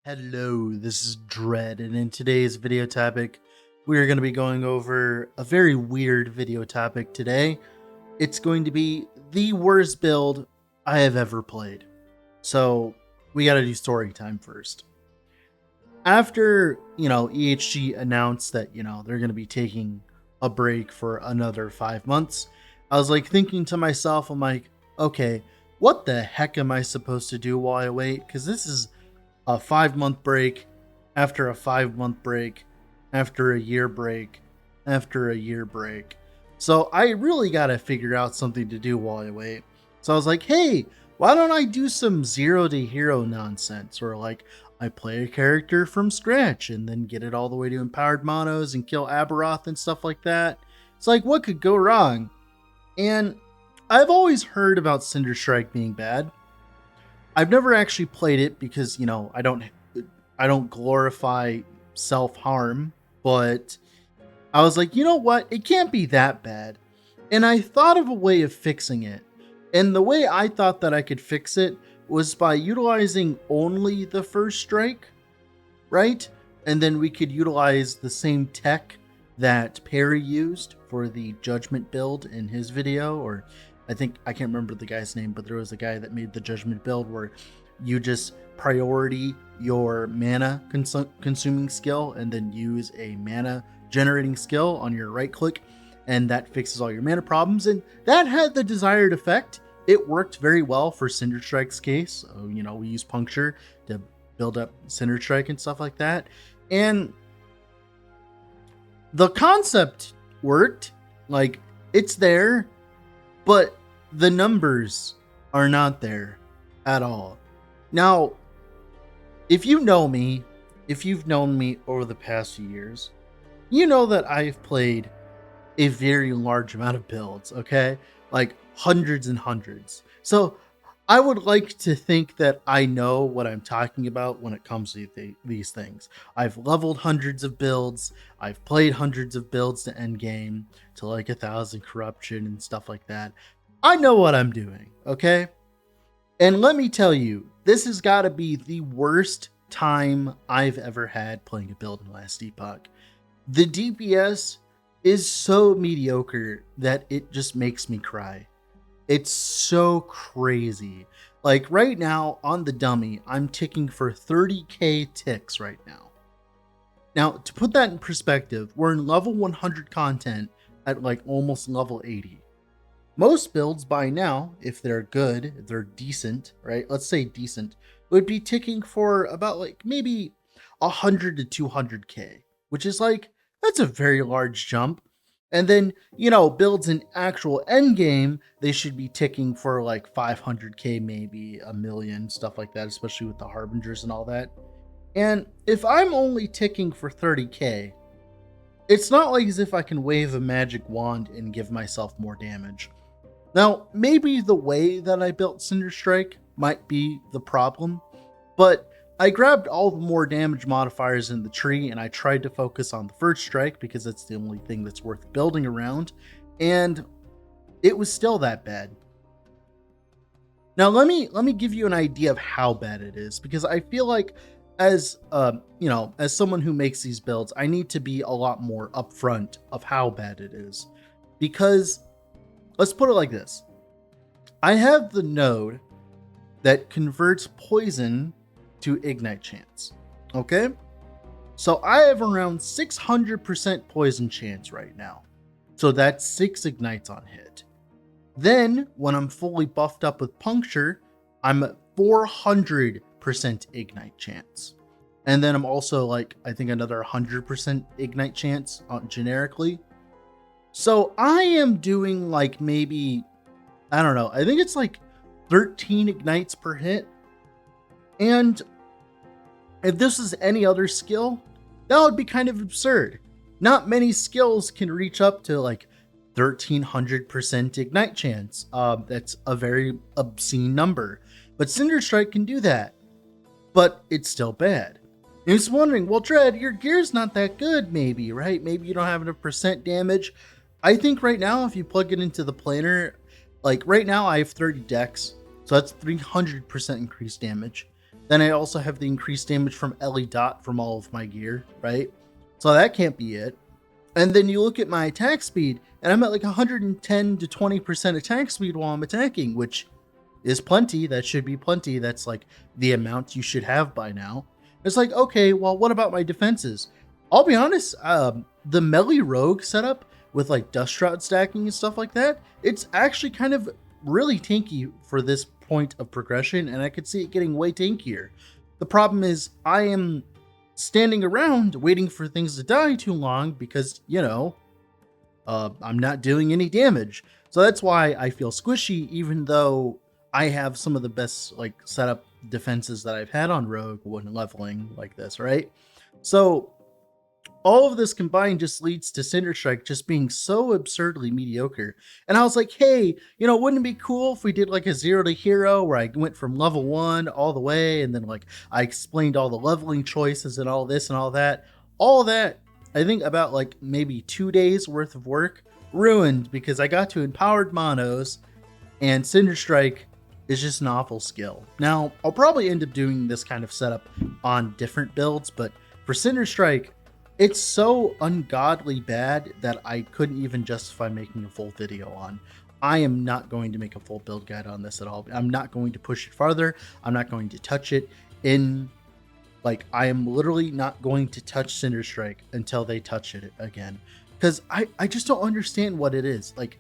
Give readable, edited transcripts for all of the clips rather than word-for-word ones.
Hello, this is Dread, and in today's video topic, we are going to be going over a very weird video topic today. It's going to be the worst build I have ever played. So, we got to do story time first. After, EHG announced that, they're going to be taking a break for another 5 months, I was like thinking to myself, I'm like, okay, what the heck am I supposed to do while I wait? Because this is a 5 month break, after a 5 month break, after a year break, after a year break. So I really got to figure out something to do while I wait. So I was like, hey, why don't I do some zero to hero nonsense? Or like I play a character from scratch and then get it all the way to empowered monos and kill Aberoth and stuff like that. It's like, what could go wrong? And I've always heard about Cinder Strike being bad. I've never actually played it because, I don't glorify self-harm, but I was like, you know what? It can't be that bad. And I thought of a way of fixing it. And the way I thought that I could fix it was by utilizing only the first strike, right? And then we could utilize the same tech that Perry used for the Judgment build in his video, or I can't remember the guy's name, but there was a guy that made the Judgment build where you just priority your mana consuming skill and then use a mana generating skill on your right click, and that fixes all your mana problems. And that had the desired effect. It worked very well for Cinder Strike's case. We use Puncture to build up Cinder Strike and stuff like that. And the concept worked. Like, it's there, but the numbers are not there at all. Now, if you've known me over the past few years, you know that I've played a very large amount of builds, okay? Like hundreds and hundreds. So I would like to think that I know what I'm talking about when it comes to these things. I've leveled hundreds of builds. I've played hundreds of builds to endgame, to like 1,000 corruption and stuff like that. I know what I'm doing, okay? And let me tell you, this has got to be the worst time I've ever had playing a build in last Epoch. The DPS is so mediocre that it just makes me cry. It's so crazy. Like right now on the dummy, I'm ticking for 30k ticks right now. Now, to put that in perspective, we're in level 100 content at like almost level 80. Most builds by now, if they're good, if they're decent, right? Let's say decent, would be ticking for about like maybe 100 to 200k, which is like, that's a very large jump. And then, builds in actual endgame, they should be ticking for like 500k, maybe a million, stuff like that, especially with the Harbingers and all that. And if I'm only ticking for 30k, it's not like as if I can wave a magic wand and give myself more damage. Now, maybe the way that I built Cinder Strike might be the problem, but I grabbed all the more damage modifiers in the tree and I tried to focus on the first strike because that's the only thing that's worth building around, and it was still that bad. Now let me give you an idea of how bad it is, because I feel like as someone who makes these builds, I need to be a lot more upfront of how bad it is. Because let's put it like this. I have the node that converts poison to ignite chance. Okay? So I have around 600% poison chance right now. So that's 6 ignites on hit. Then when I'm fully buffed up with puncture, I'm at 400% ignite chance. And then I'm also like, I think another 100% ignite chance generically. So I am doing like maybe, I don't know, I think it's like 13 ignites per hit. And if this is any other skill, that would be kind of absurd. Not many skills can reach up to like 1300% ignite chance. That's a very obscene number. But Cinder Strike can do that. But it's still bad. And I was wondering, well, Dread, your gear's not that good, maybe, right? Maybe you don't have enough percent damage. I think right now, if you plug it into the planner, like right now I have 30 dex, so that's 300% increased damage. Then I also have the increased damage from Ellie Dot from all of my gear, right? So that can't be it. And then you look at my attack speed, and I'm at like 110 to 20% attack speed while I'm attacking, which is plenty. That should be plenty. That's like the amount you should have by now. It's like, okay, well, what about my defenses? I'll be honest, the melee rogue setup with like dust shroud stacking and stuff like that, it's actually kind of really tanky for this point of progression, and I could see it getting way tankier. The problem is I am standing around waiting for things to die too long because, I'm not doing any damage. So that's why I feel squishy, even though I have some of the best like setup defenses that I've had on Rogue when leveling like this, right? So all of this combined just leads to Cinder Strike just being so absurdly mediocre. And I was like, hey, wouldn't it be cool if we did like a 0 to hero where I went from level 1 all the way, and then like I explained all the leveling choices and all this and all that. All of that, I think about like maybe 2 days worth of work ruined because I got to Empowered Monos, and Cinder Strike is just an awful skill. Now, I'll probably end up doing this kind of setup on different builds, but for Cinder Strike, it's so ungodly bad that I couldn't even justify making a full video on. I am not going to make a full build guide on this at all. I'm not going to push it farther. I'm not going to touch it I am literally not going to touch Cinder Strike until they touch it again. Because I just don't understand what it is. Like,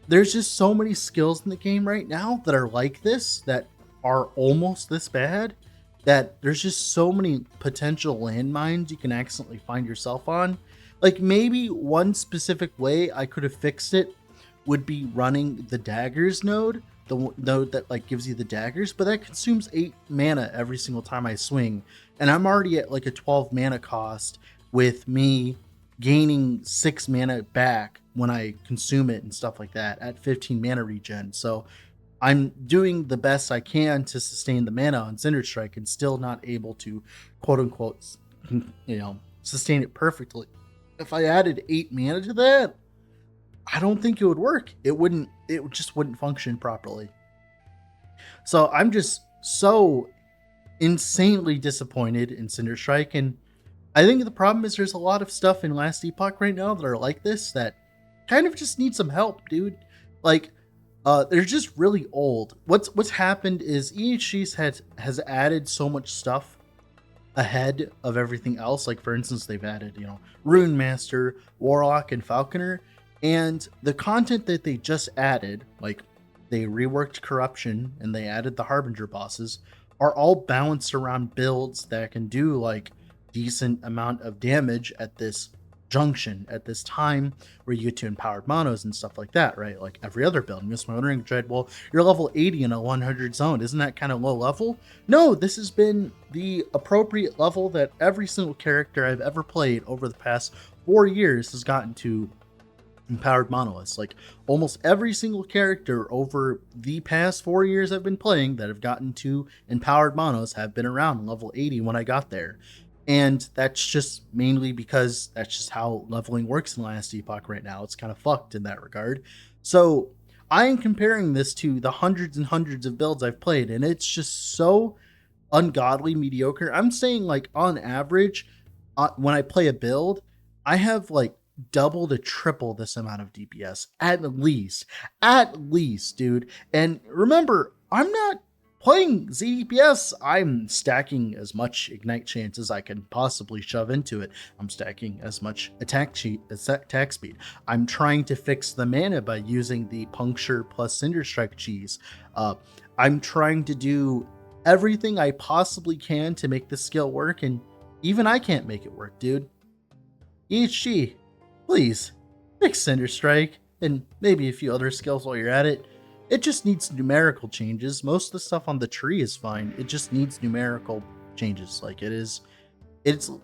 there's just so many skills in the game right now that are like this, that are almost this bad, that there's just so many potential landmines you can accidentally find yourself on. Like, maybe one specific way I could have fixed it would be running the daggers node, the node that like gives you the daggers, but that consumes 8 mana every single time I swing, and I'm already at like a 12 mana cost with me gaining 6 mana back when I consume it and stuff like that at 15 mana regen. So I'm doing the best I can to sustain the mana on Cinder Strike and still not able to, quote unquote, sustain it perfectly. If I added 8 mana to that, I don't think it would work. It just wouldn't function properly. So I'm just so insanely disappointed in Cinder Strike, and I think the problem is there's a lot of stuff in Last Epoch right now that are like this that kind of just need some help, dude. Like, they're just really old. What's happened is EHG has added so much stuff ahead of everything else. Like, for instance, they've added, Rune Master, Warlock, and Falconer, and the content that they just added, like they reworked Corruption and they added the Harbinger bosses, are all balanced around builds that can do like decent amount of damage at this junction, at this time where you get to Empowered Monos and stuff like that, right? Like every other build. And you're wondering, Dread, well, you're level 80 in a 100 zone. Isn't that kind of low level? No, this has been the appropriate level that every single character I've ever played over the past 4 years has gotten to Empowered Monoliths. Like almost every single character over the past 4 years I've been playing that have gotten to Empowered Monos have been around level 80 when I got there. And that's just mainly because that's just how leveling works in Last Epoch right now. It's kind of fucked in that regard. So I am comparing this to the hundreds and hundreds of builds I've played, and it's just so ungodly mediocre. I'm saying like on average, when I play a build, I have like double to triple this amount of DPS at least, dude. And remember, I'm not playing ZDPS. I'm stacking as much ignite chance as I can possibly shove into it. I'm stacking as much attack speed. I'm trying to fix the mana by using the puncture plus Cinder Strike cheese. I'm trying to do everything I possibly can to make this skill work, and even I can't make it work, dude. EHG, please fix Cinder Strike and maybe a few other skills while you're at it. It just needs numerical changes. Most of the stuff on the tree is fine. It just needs numerical changes. Like it's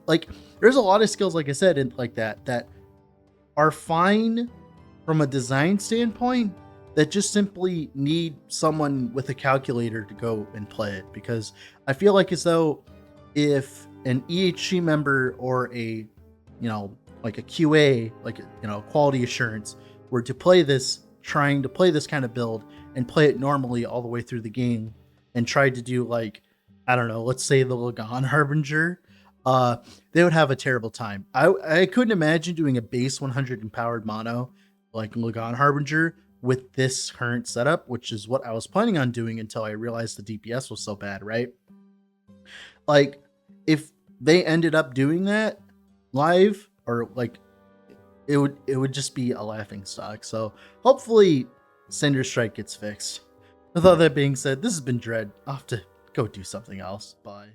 like there's a lot of skills, like I said, and like that are fine from a design standpoint that just simply need someone with a calculator to go and play it. Because I feel like as though if an EHG member or a, like a QA, like, quality assurance were to play this, trying to play this kind of build and play it normally all the way through the game and tried to do like, I don't know, let's say the Lagan Harbinger, uh, they would have a terrible time. I couldn't imagine doing a base 100 empowered mono like Lagan Harbinger with this current setup, which is what I was planning on doing until I realized the DPS was so bad, right? Like, if they ended up doing that live, or like, it would just be a laughing stock. So hopefully Cinder Strike gets fixed. With all that being said, this has been Dread. I'll have to go do something else. Bye.